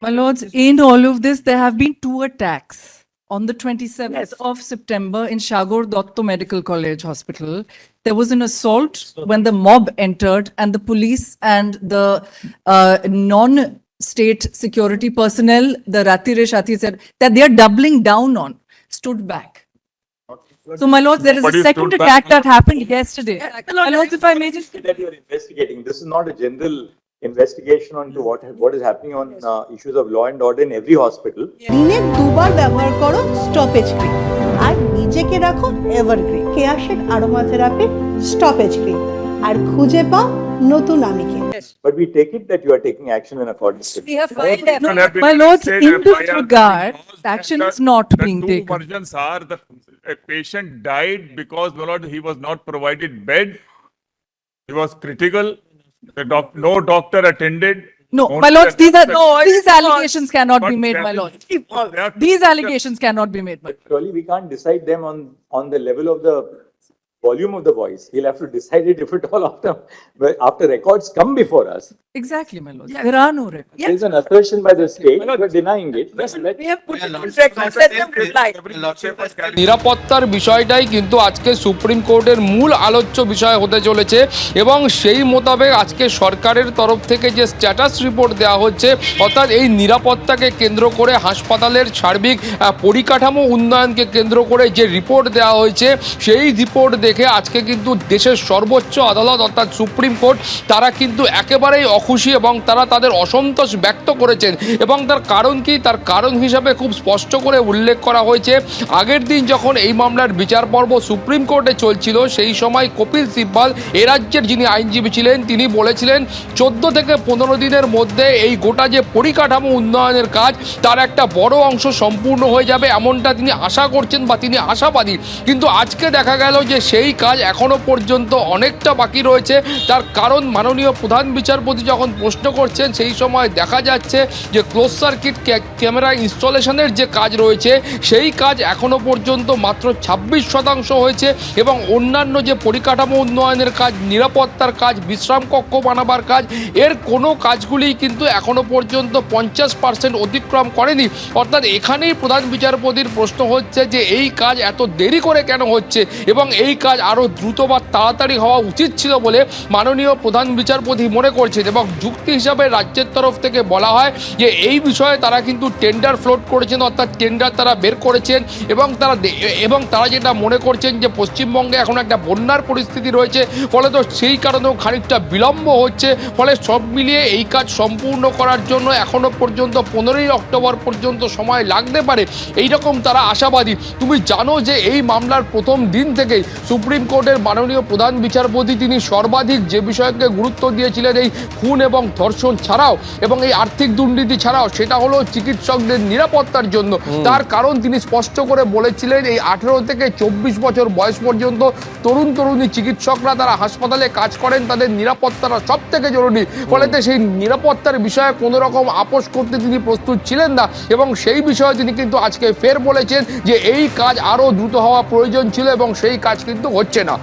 My lords, in all of this, there have been two attacks. On the 27th Yes. of September in Shagor Dotto Medical College Hospital, there was an assault when the mob entered and the police and the non-state security personnel, the Rati Reshati said, that they are doubling down on, stood back. So, my lords, there is a Nobody second stood back. attack that happened yesterday. My lords, if I may just... That you are investigating. This is not a general investigation onto what is happening on issues of law and order in every hospital. দিনে দুবার ব্যবহার করো stoppage cream আর নিজেকে রাখো evergreen Keya Seth aromatherapy stop age cream আর খুঁজে পাও নতুন আমিকে। But we take it that you are taking action in accordance with. We have filed Action have been My lords, said in this FIR regard, because action the- is not the being two taken. versions are that a patient died because, my lord, he was not provided bed. He was critical. No doctor attended. No, Only my lords, the- these allegations cannot be But made, they my have lord. been- they have- These allegations cannot be made, my lord. Surely we can't decide them on the level of the volume of the voice. He'll have to decide it if it all after records come before us. Exactly, my lords. There are no records. There's an assertion by the state, we're denying it. We have put it on record. Let them reply. নিরাপত্তার বিষয়টাই কিন্তু আজকে supreme কোর্টের মূল আলোচ্য বিষয় হতে চলেছে এবং সেই মোতাবেক আজকে সরকারের তরফ থেকে যে স্ট্যাটাস রিপোর্ট দেওয়া হচ্ছে অর্থাৎ এই নিরাপত্তাকে কেন্দ্র করে হাসপাতালের সার্বিক পরিকাঠামো উন্নয়নকে কেন্দ্র করে যে রিপোর্ট দেওয়া হয়েছে সেই রিপোর্ট দেখে আজকে কিন্তু দেশের সর্বোচ্চ আদালত অর্থাৎ সুপ্রিম কোর্ট তারা কিন্তু একেবারেই অখুশি এবং তারা তাদের অসন্তোষ ব্যক্ত করেছেন এবং তার কারণ কি তার কারণ হিসাবে খুব স্পষ্ট করে উল্লেখ করা হয়েছে আগের দিন যখন এই মামলার বিচার পর্ব সুপ্রিম কোর্টে চলছিল সেই সময় কপিল সিব্বাল এ রাজ্যের যিনি আইনজীবী ছিলেন তিনি বলেছিলেন 14 থেকে 15 দিনের মধ্যে এই গোটা যে পরিকাঠামো উন্নয়নের কাজ তার একটা বড় অংশ সম্পূর্ণ হয়ে যাবে এমনটা তিনি আশা করছেন বা তিনি আশাবাদী কিন্তু আজকে দেখা গেল যে সেই কাজ এখনো পর্যন্ত অনেকটা বাকি রয়েছে তার কারণ মাননীয় প্রধান বিচারপতি যখন প্রশ্ন করছেন সেই সময় দেখা যাচ্ছে যে ক্লোজ সার্কিট ক্যামেরা ইনস্টলেশনের যে কাজ রয়েছে সেই কাজ এখনো পর্যন্ত মাত্র 26% হয়েছে এবং অন্যান্য যে পরিকাঠামো উন্নয়নের কাজ নিরাপত্তার কাজ বিশ্রাম কক্ষ বানাবার কাজ এর কোনো কাজগুলি কিন্তু এখনো পর্যন্ত 50% অতিক্রম করেনি অর্থাৎ এখানেই প্রধান বিচারপতির প্রশ্ন হচ্ছে যে এই কাজ এত দেরি করে কেন হচ্ছে এবং এই কাজ আরও দ্রুত বা তাড়াতাড়ি হওয়া উচিত ছিল বলে মাননীয় প্রধান বিচারপতি মনে করছেন এবং যুক্তি হিসাবে রাজ্যের তরফ থেকে বলা হয় যে এই বিষয়ে তারা কিন্তু টেন্ডার ফ্লোট করেছেন অর্থাৎ টেন্ডার তারা বের করেছেন এবং তারা যেটা মনে করছেন যে পশ্চিমবঙ্গে এখন একটা বন্যার পরিস্থিতি রয়েছে ফলে তো সেই কারণেও খানিকটা বিলম্ব হচ্ছে ফলে সব মিলিয়ে এই কাজ সম্পূর্ণ করার জন্য এখনো পর্যন্ত 15ই অক্টোবর পর্যন্ত সময় লাগতে পারে এইরকম তারা আশাবাদী তুমি জানো যে এই মামলার প্রথম দিন থেকেই সুপ্রিম কোর্টের মাননীয় প্রধান বিচারপতি তিনি সর্বাধিক যে বিষয়কে গুরুত্ব দিয়েছিলেন এই খুন এবং ধর্ষণ ছাড়াও এবং এই আর্থিক দুর্নীতি ছাড়াও সেটা হলো চিকিৎসকদের নিরাপত্তার জন্য তার কারণ তিনি স্পষ্ট করে বলেছিলেন এই 18 থেকে 24 বছর বয়স পর্যন্ত তরুণী চিকিৎসকরা তারা হাসপাতালে কাজ করেন তাদের নিরাপত্তাটা সব থেকে জরুরি ফলে সেই নিরাপত্তার বিষয়ে কোনো রকম আপোষ করতে তিনি প্রস্তুত ছিলেন না এবং সেই বিষয়ে তিনি কিন্তু আজকে ফের বলেছেন যে এই কাজ আরও দ্রুত হওয়া প্রয়োজন ছিল এবং সেই কাজ কিন্তু হচ্ছে না।